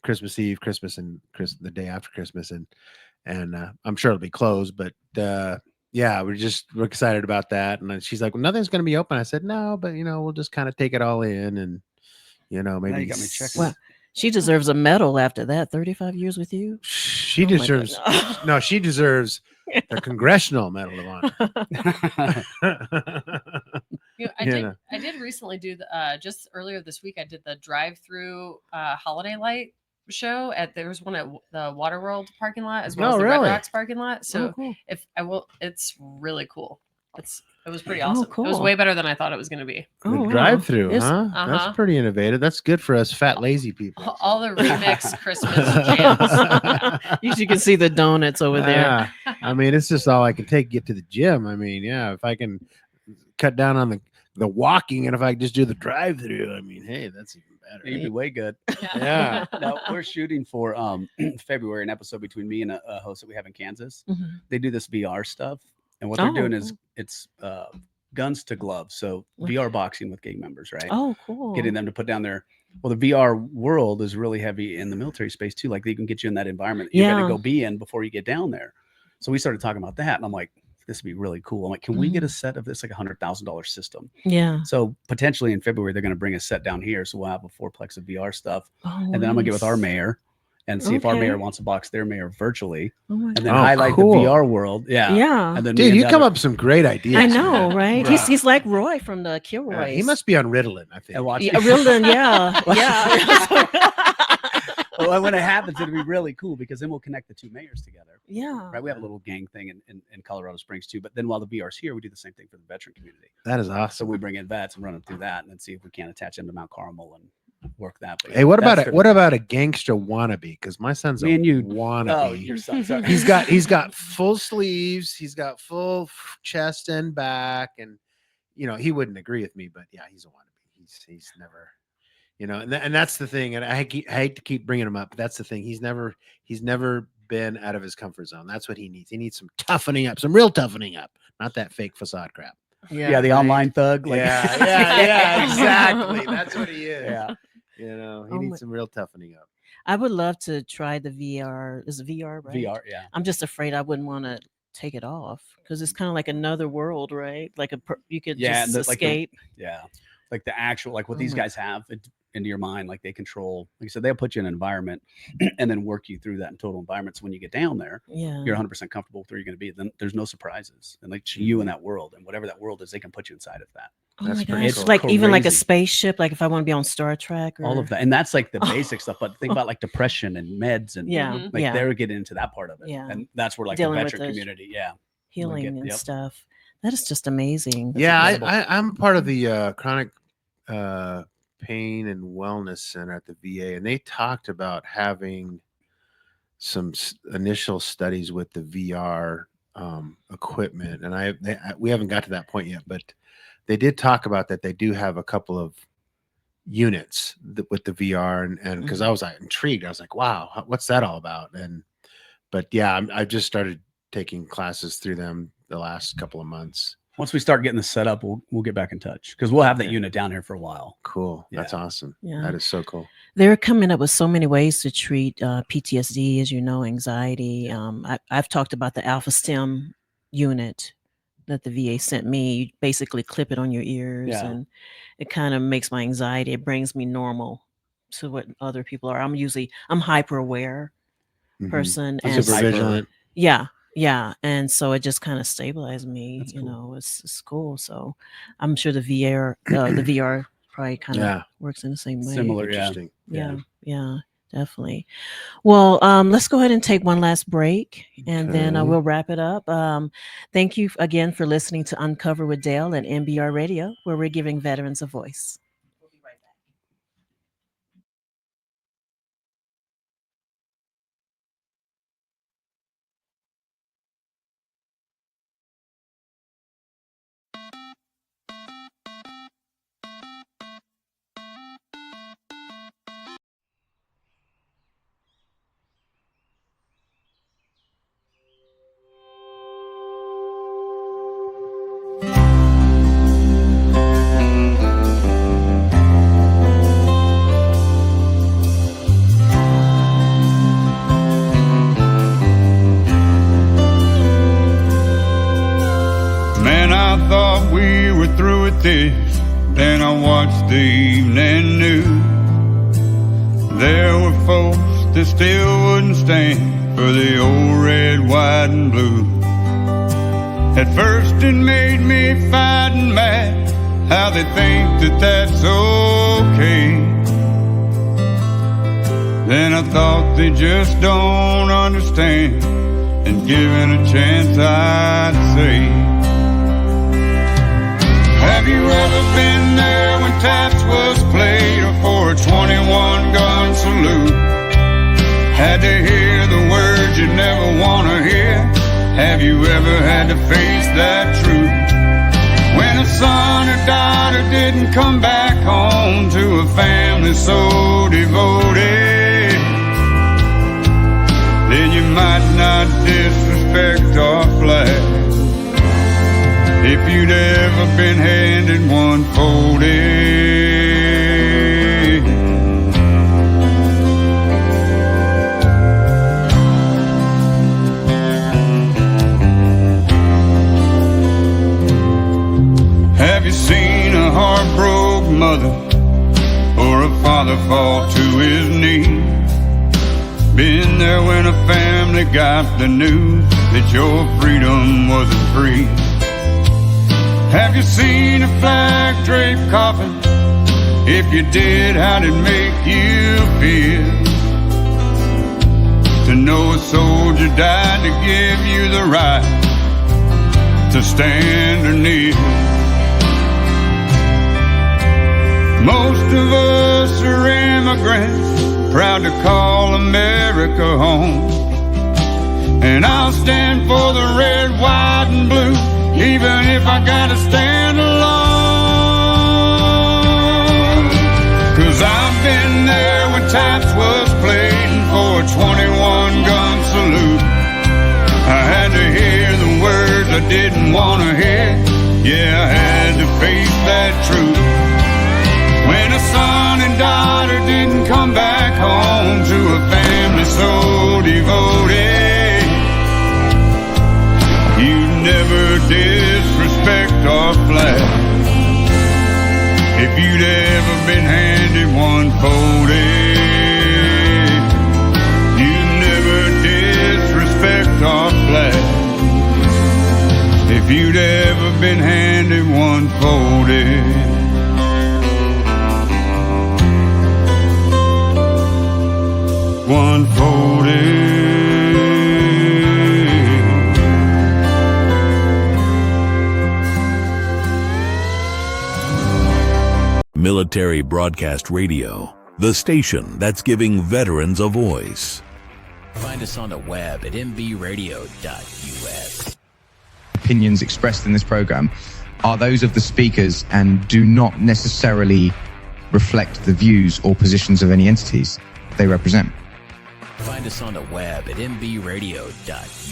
Christmas Eve, Christmas, and the day after Christmas. And I'm sure it'll be closed, but yeah, we're excited about that. And then she's like, well, nothing's going to be open. I said, no, but we'll just kind of take it all in and, maybe. Now you got me checking. Well, she deserves a medal after that. 35 years with you. She Oh my deserves, goodness. no, she deserves the Congressional Medal of Honor. I did recently do just earlier this week. I did the drive-through holiday light show there was one at the Waterworld parking lot as well as the Red Rocks parking lot. So cool. it's really cool. It was pretty Oh, awesome. cool. It was way better than I thought it was going to be. The wow. drive-through, It's- huh? That's pretty innovative. That's good for us fat, lazy people. All the remix Christmas jams. You can see the donuts over there. I mean, it's just all I can take to get to the gym. I mean, yeah, if I can cut down on the walking and if I just do the drive-through, I mean, hey, that's even better. You'd be way good. Yeah. No, we're shooting for February, an episode between me and a host that we have in Kansas. Mhm. They do this VR stuff, and what they're Oh, doing is cool. it's guns to gloves, so VR boxing with gang members, right? Oh, cool. Getting them to put down their. Well, the VR world is really heavy in the military space too. Like they can get you in that environment that you got to Yeah. go be in before you get down there. So we started talking about that, and I'm like, this would be really cool. I'm like, can we get a set of this, like $100,000 system? Yeah. So potentially in February, they're going to bring a set down here. So we'll have a fourplex of VR stuff. Oh, And then I'm going to get with our nice. mayor and see if our Okay. mayor wants to box their mayor virtually Oh my and then Oh, highlight cool. the VR world. Yeah. Yeah. And then Dude, you come up with some great ideas. I know, man. right? Wow. He's like Roy from the Kilroys. He must be on Ritalin, I think. And watch. Yeah, Ritalin, yeah. Yeah. Well, when it happens, it'll be really cool because then we'll connect the two mayors together. Yeah. Right. We have a little gang thing in Colorado Springs too. But then while the VR's here, we do the same thing for the veteran community. That is So awesome. we bring in vets and run them through that and then see if we can attach them to Mount Carmel and work that. But Hey, what that's about February. a gangster wannabe? Because my son's Me a and you- wannabe. Oh, your son. Sorry. He's got full sleeves, he's got full chest and back, and he wouldn't agree with me, but yeah, he's a wannabe. He's never, and that's the thing. And I hate to keep bringing him up, but that's the thing. He's never been out of his comfort zone. That's what he needs. He needs some toughening up, some real toughening up, not that fake facade crap. Yeah, the right. online thug. Like, Yeah, exactly. That's what he is. Yeah. He Oh needs my- some real toughening up. I would love to try the VR. Is it VR, right? VR. Yeah. I'm just afraid I wouldn't want to take it off because it's kind of like another world, right? Like you could Yeah, just and like the- escape. Yeah. Like the actual, like what Oh these my- guys have into your mind, like they control, like I said, they'll put you in an environment and then work you through that in total environment. So when you get down there, Yeah. you're 100% comfortable with where you're going to be. Then there's no surprises. And like you in that world and whatever that world is, they can put you inside of that. Oh That's my pretty gosh. It's cool. Like even like a crazy. spaceship, like if I want to be on Star Trek or All of that. And that's like the basic stuff. But think about like depression and meds and Yeah, Mhm. like yeah. they're getting into that part of it. Yeah. And that's where like Dealing the with veteran the- community. Yeah. healing get- and yep. stuff. That is just amazing. That's Yeah, incredible. I'm part of the chronic pain and wellness center at the VA, and they talked about having some initial studies with the VR equipment, and we haven't got to that point yet, but they did talk about that. They do have a couple of units with the VR, and because I was intrigued, I was like, wow, what's that all about? But yeah, I've just started taking classes through them the last couple of months. Once we start getting this set up, we'll get back in touch because we'll have that unit down here for a while. Cool. Yeah. That's awesome. Yeah. That is so cool. They're coming up with so many ways to treat PTSD, as you know, anxiety. I've talked about the Alpha Stem unit that the VA sent me. You basically clip it on your ears, Yeah. and it kind of makes my anxiety. It brings me normal to what other people are. I'm hyper aware Mhm. person, I'm and super vigilant. yeah, and so it just kind of stabilized me. That's you cool. know, it's cool. So I'm sure the VR probably kind of Yeah. works in the same way. Similar. Yeah. Interesting. Yeah, definitely. Well, let's go ahead and take one last break, and then Okay. we'll wrap it up. Thank you again for listening to Uncover with Dale at NBR Radio, where we're giving veterans a voice. We'll be right back. we're through with this, then I watched the evening news. There were folks that still wouldn't stand for the old red, white, and blue. At first it made me fight and mad, how they think that that's okay. Then I thought they just don't understand, and given a chance I'd say, have you ever been there when taps was played, or for a 21 gun salute? Had to hear the words you never want to hear. Have you ever had to face that truth? When a son or daughter didn't come back home to a family so devoted, then you might not disrespect our flag. If you'd ever been handed one folded. Have you seen a heartbroken mother or a father fall to his knees? Been there when a family got the news that your freedom wasn't free? Have you seen a flag draped coffin? If you did, how did it make you feel to know a soldier died to give you the right to stand or kneel? Most of us are immigrants, proud to call America home. And I'll stand for the red, white, and blue, even if I gotta stand alone. 'Cause I've been there when taps was played, and for a 21 gun salute, I had to hear the words I didn't want to hear. Yeah, I had to face that truth. When a son and daughter didn't come back home to a family so devoted, you never disrespect our flag. If you'd ever been handed one folded, you never disrespect our flag. If you'd ever been handed one folded. One folded. Military Broadcast Radio, the station that's giving veterans a voice. Find us on the web at mbradio.us. Opinions expressed in this program are those of the speakers and do not necessarily reflect the views or positions of any entities they represent. Find us on the web at mbradio.us.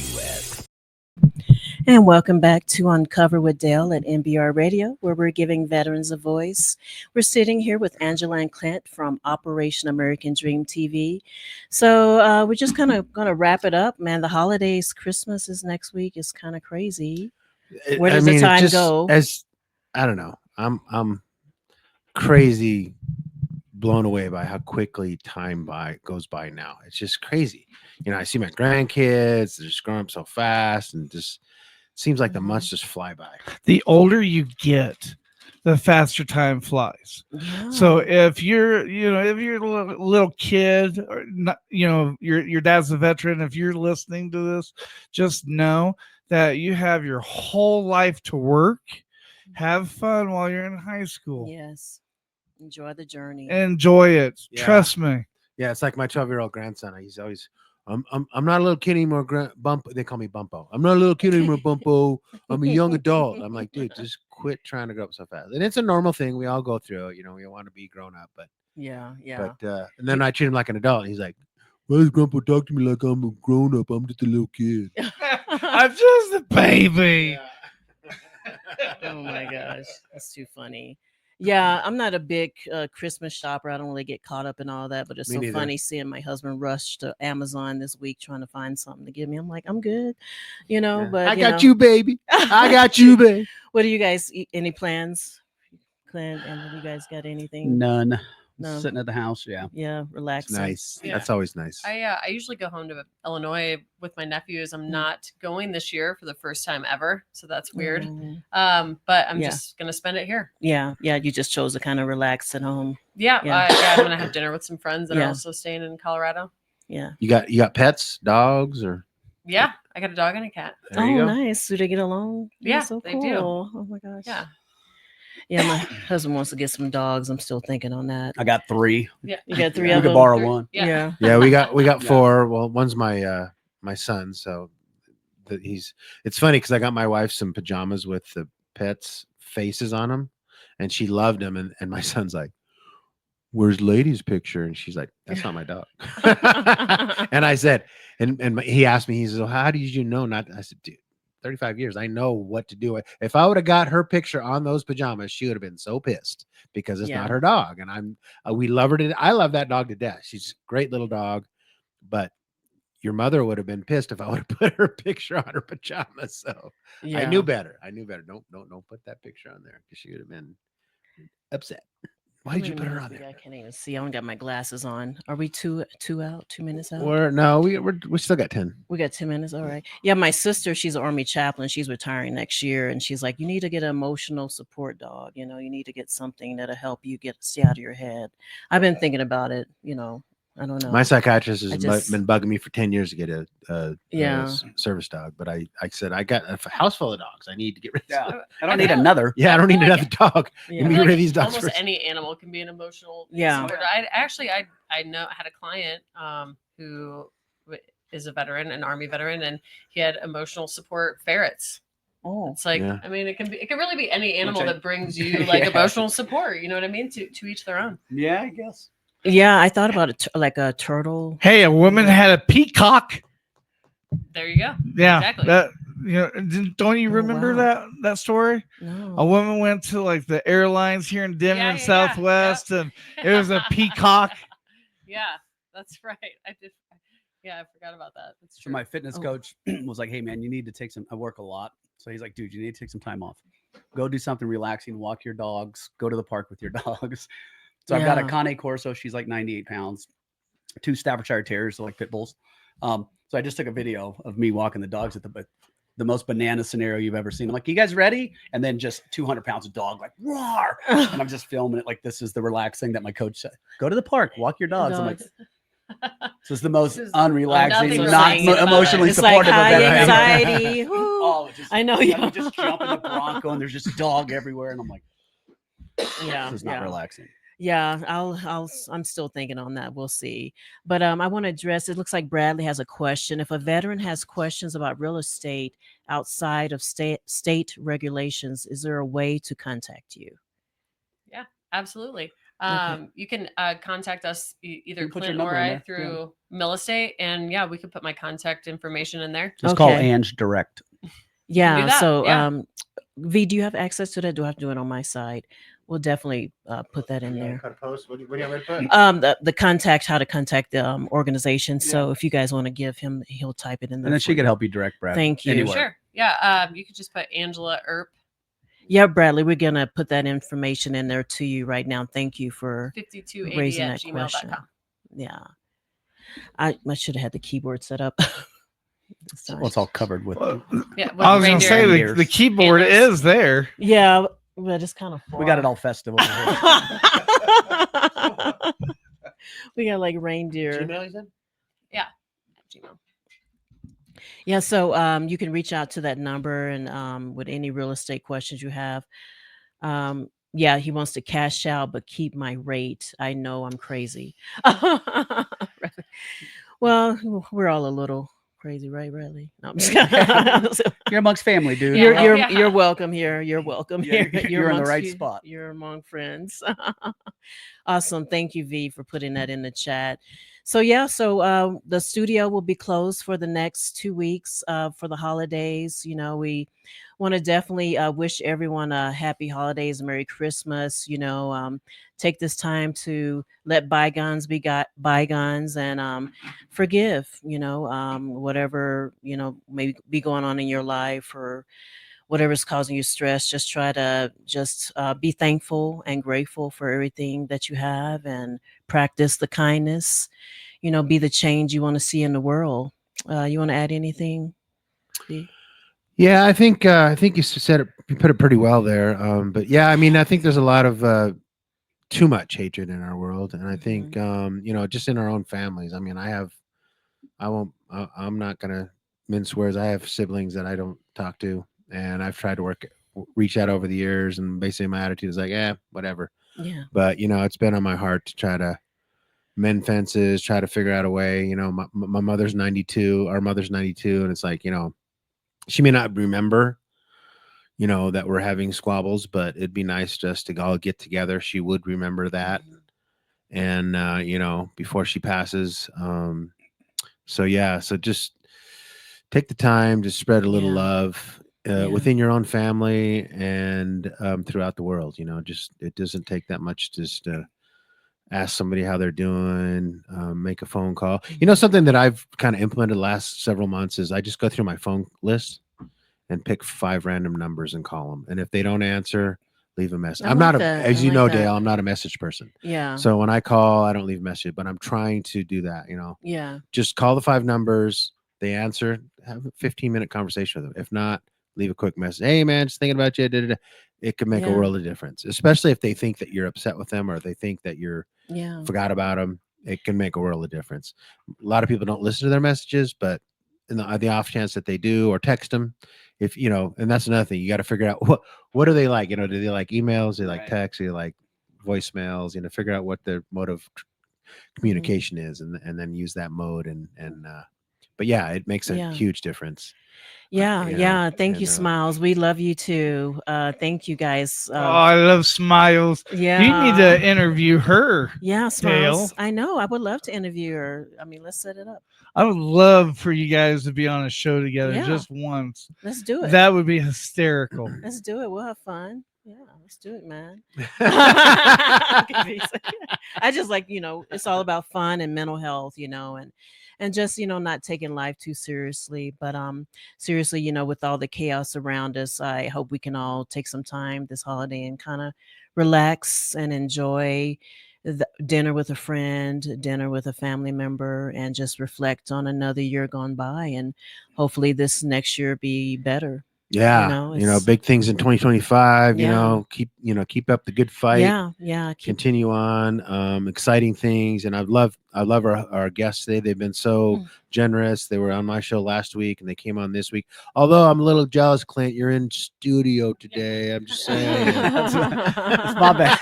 And welcome back to Uncover with Dale at MBR Radio, where we're giving veterans a voice. We're sitting here with Angela and Clint from Operation American Dream TV. So we're just kind of going to wrap it up, man. The holidays, Christmas is next week. It's kind of crazy. Where does the time go? I don't know. I'm crazy blown away by how quickly time goes by now. It's just crazy. You know, I see my grandkids, they're just growing up so fast, and just seems like the months just fly by. The older you get, the faster time flies. Yeah. So if you're a little kid, or not, your dad's a veteran, if you're listening to this, just know that you have your whole life to work. Have fun while you're in high school. Yes. Enjoy the journey. Enjoy it. Yeah. Trust me. Yeah, it's like my 12-year-old grandson. He's always, I'm not a little kid anymore. Bumpo. They call me Bumpo. I'm not a little kid anymore, Bumpo. I'm a young adult. I'm like, dude, just quit trying to grow up so fast. And it's a normal thing. We all go through it. You know, we want to be grown up, but yeah. But and then I treat him like an adult. And he's like, why does Grandpa talk to me like I'm a grown up? I'm just a little kid. I'm just a baby. Oh my gosh, that's too funny. Yeah, I'm not a big Christmas shopper. I don't really get caught up in all that, but it's Me so neither. funny seeing my husband rush to Amazon this week trying to find something to give me. I'm like, I'm good, you know. Yeah. But I got you, baby. I got you, baby. What do you guys? Any plans? Clint, and you guys got anything? None. No. Sitting at the house. Yeah. Yeah, It's relaxing. nice. Yeah. That's always nice. I usually go home to Illinois with my nephews. I'm Mm. not going this year for the first time ever, so that's weird. Mm. But I'm Yeah. just gonna spend it here. Yeah, you just chose to kind of relax at home. Yeah, Yeah. I'm gonna have dinner with some friends that are Yeah. also staying in Colorado. Yeah. You got pets, dogs, or Yeah, I got a dog and a cat. there you Oh, go. nice. Do they get along? Yeah, so they cool. do. Oh my gosh. Yeah. Yeah, my husband wants to get some dogs. I'm still thinking on that. I got 3. Yeah. You got 3 You of could them? borrow 3. one. Yeah. Yeah, we got Yeah. 4. Well, one's my son, so it's funny because I got my wife some pajamas with the pets' faces on them, and she loved them, and my son's like, "Where's Lady's picture?" And she's like, "That's not my dog." And I said, and he asked me, he says, "Well, how did you know not?" I said, "Dude, 35 years, I know what to do. If I would have got her picture on those pajamas, she would have been so pissed because it's Yeah. not her dog." And we love her I love that dog to death. She's a great little dog, but your mother would have been pissed if I would have put her picture on her pajamas. So I knew better. Don't put that picture on there because she would have been upset. Why did you put her on there? I can't even see. I only got my glasses on. Are we two out? 2 minutes out? We still got 10. We got 10 minutes. All right. Yeah, my sister, she's an Army chaplain. She's retiring next year. And she's like, you need to get an emotional support dog. You know, you need to get something that'll help you stay out of your head. I've been thinking about it. You know, I don't know. My psychiatrist has just- been bugging me for 10 years to get a Yeah. service dog, but I said I got a house full of dogs. I need to get rid of. Yeah. I don't need another. Yeah, I don't need feel like- another dog. Yeah. Let me I get feel rid of these dogs almost first. any animal can be an emotional Yeah. support. I know I had a client who is a veteran, an Army veteran, and he had emotional support ferrets. Oh. It's like, Yeah. I mean, it can really be any animal I- that brings you like Yeah. emotional support. You know what I mean? To each their own. Yeah, I guess. Yeah, I thought about it like a turtle. Hey, a woman had a peacock. There you go. Yeah, Exactly. that don't you Oh, remember wow. that story? No. A woman went to like the airlines here in Denver Yeah, and yeah, Southwest, and it was a peacock. Yeah, that's right. I did. Yeah, I forgot about that. That's So true. my fitness Oh. coach was like, "Hey man, you need to take some. I work a lot, so he's like, dude, you need to take some time off. Go do something relaxing. Walk your dogs. Go to the park with your dogs." So I've got a Yeah. Cane Corso. She's like 98 pounds. 2 Staffordshire Terriers, so like pit bulls. So I just took a video of me walking the dogs at the most banana scenario you've ever seen. I'm like, "You guys ready?" And then just 200 pounds of dog like roar, and I'm just filming it like this is the relaxed thing that my coach said. Go to the park, walk your dogs. I'm like, so it's the most This is unrelaxing, nothing not relaxing about emotionally it. It's like supportive high of everything. anxiety. Whoo. Oh, just, I know, let yeah. me just jump in the Bronco and there's just dog everywhere, and I'm like, Yeah, this is not yeah. relaxing. Yeah, I'm still thinking on that. We'll see. But I want to address, it looks like Bradley has a question. If a veteran has questions about real estate outside of state regulations, is there a way to contact you? Yeah, absolutely. Okay. You can contact us either You put your Clint number or in I there, through Mill Estate, and yeah, we could put my contact information in there. Just call Okay. Ange direct. Yeah. that, So, yeah. V, do you have access to that? Do I have to do it on my side? We'll definitely put that in there. Cut a post. What do you want me to put? The contact, how to contact the organization. So if you guys want to give him, he'll type it in there. And then for she you. could help you direct Brad. Thank you. Anywhere. Sure. Yeah. You could just put Angela Earp Yeah, Bradley, we're gonna put that information in there to you right now. Thank you for 5280 raising at that question. gmail.com. Yeah, I should have had the keyboard set up. Well, it's all covered with. Yeah. I was gonna reindeer. say Reindeers. the keyboard Antlers. is there. Yeah, but it's kind of We got it all festive over here. We got like reindeer. Gmail, you said? Yeah. At Gmail. Yeah, so you can reach out to that number and with any real estate questions you have. Yeah, he wants to cash out, but keep my rate. I know I'm crazy. Well, we're all a little crazy, right, Bradley? No, I'm just kidding. You're amongst family, dude. You're welcome here. You're welcome Yeah, here. you're in the amongst right spot. You're among friends. Awesome. Thank you, V, for putting that in the chat. So the studio will be closed for the next 2 weeks for the holidays. We want to definitely wish everyone a happy holidays, Merry Christmas. Take this time to let bygones be bygones and forgive. Whatever may be going on in your life or whatever's causing you stress. Just try to just be thankful and grateful for everything that you have and practice the kindness. Be the change you want to see in the world. You want to add anything, B? Yeah, I think you said it. You put it pretty well there. But yeah, I mean, I think there's a lot of too much hatred in our world, and I think just in our own families. I mean, I'm not gonna mince words. I have siblings that I don't talk to, and I've tried to reach out over the years, and basically my attitude is like, whatever. Yeah. But it's been on my heart to try to mend fences, try to figure out a way. My mother's 92, our mother's 92, and it's like, she may not remember, that we're having squabbles, but it'd be nice just to all get together. She would remember that. And, before she passes. So just take the time to spread a little love within your own family and throughout the world. Just it doesn't take that much just to ask somebody how they're doing, make a phone call. Something that I've kind of implemented the last several months is I just go through my phone list and pick 5 random numbers and call them. And if they don't answer, leave a message. As you know, Dale, I'm not a message person. Yeah. So when I call, I don't leave a message, but I'm trying to do that, Yeah. Just call the 5 numbers. They answer, have a 15-minute conversation with them. If not, leave a quick message. Hey man, just thinking about you. It could make a world of difference, especially if they think that you're upset with them or they think that you're forgot about them. It can make a world of difference. A lot of people don't listen to their messages, but in the off chance that they do, or text them, if and that's another thing, you got to figure out what do they like. Do they like emails? Do they like text? Do they like voicemails? Figure out what their mode of communication is, and then use that mode. But yeah, it makes a huge difference. Yeah. Thank you, Smiles. We love you too. Thank you guys. I love Smiles. Yeah. You need to interview her. Yeah, Smiles. Dale. I know. I would love to interview her. I mean, let's set it up. I would love for you guys to be on a show together just once. Let's do it. That would be hysterical. Let's do it. We'll have fun. Yeah, let's do it, man. I just like, it's all about fun and mental health, and just, not taking life too seriously. But seriously, with all the chaos around us, I hope we can all take some time this holiday and kind of relax and enjoy dinner with a friend, dinner with a family member, and just reflect on another year gone by. And hopefully this next year be better. Yeah, big things in 2025. Keep up the good fight. Yeah. Continue on. Exciting things, and I love our guests today. They've been so generous. They were on my show last week, and they came on this week. Although I'm a little jealous, Clint, you're in studio today. I'm just saying. That's my bad.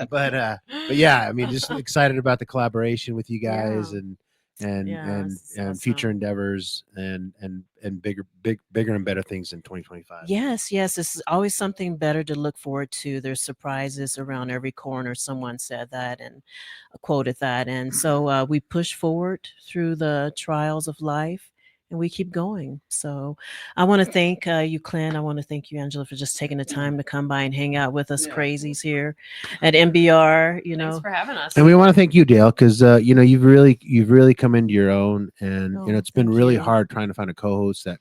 But yeah, I mean, just excited about the collaboration with you guys and future endeavors and bigger and better things in 2025. Yes, it's always something better to look forward to. There's surprises around every corner. Someone said that and quoted that, and so we push forward through the trials of life and we keep going. So I want to thank you, Clint. I want to thank you, Angela, for just taking the time to come by and hang out with us crazies here at MBR. Thanks for having us. And we want to thank you, Dale, because you've really come into your own, and it's been really hard trying to find a co-host that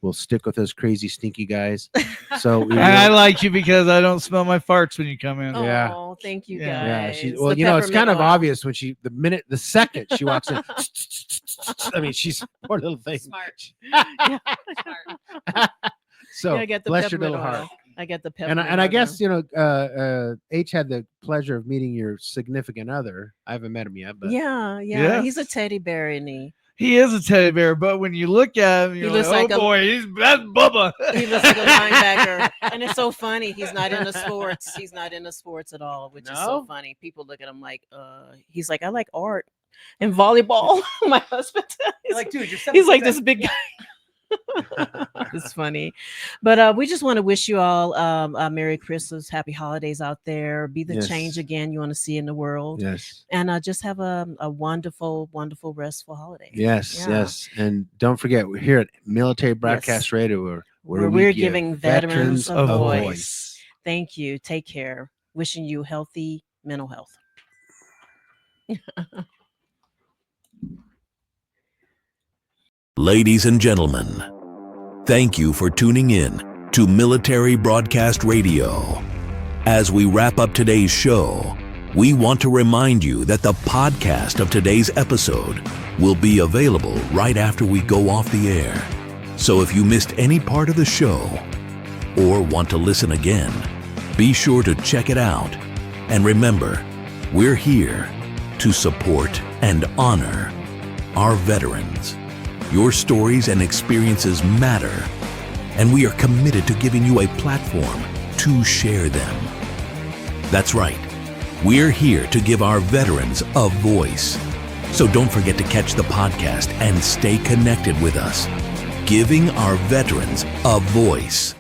will stick with those crazy stinky guys. So I like you because I don't smell my farts when you come in. Oh, thank you guys. Yeah, it's kind of obvious when the second she walks in. I mean, she's a poor little thing. Smart. Smart. So I get the bless your little heart. I get the pep. And I guess H had the pleasure of meeting your significant other. I haven't met him yet, but yeah. He's a teddy bear, isn't he? He is a teddy bear, but when you look at him, you're looks like, oh boy, that's Bubba. He looks like a linebacker. And it's so funny. He's not into sports. He's not into sports at all, which is so funny. People look at him like, he's like, I like art and volleyball. My husband. You're like, dude, he's like this big guy. It's funny. But we just want to wish you all a Merry Christmas, Happy Holidays out there. Be the change again you want to see in the world. Yes. And just have a wonderful, wonderful, restful holiday. Yes, yes. And don't forget, we're here at Military Broadcast Radio where we're giving veterans a voice. Thank you. Take care. Wishing you healthy mental health. Ladies and gentlemen, thank you for tuning in to Military Broadcast Radio. As we wrap up today's show, we want to remind you that the podcast of today's episode will be available right after we go off the air. So if you missed any part of the show or want to listen again, be sure to check it out. And remember, we're here to support and honor our veterans. Your stories and experiences matter, and we are committed to giving you a platform to share them. That's right. We're here to give our veterans a voice. So don't forget to catch the podcast and stay connected with us. Giving our veterans a voice.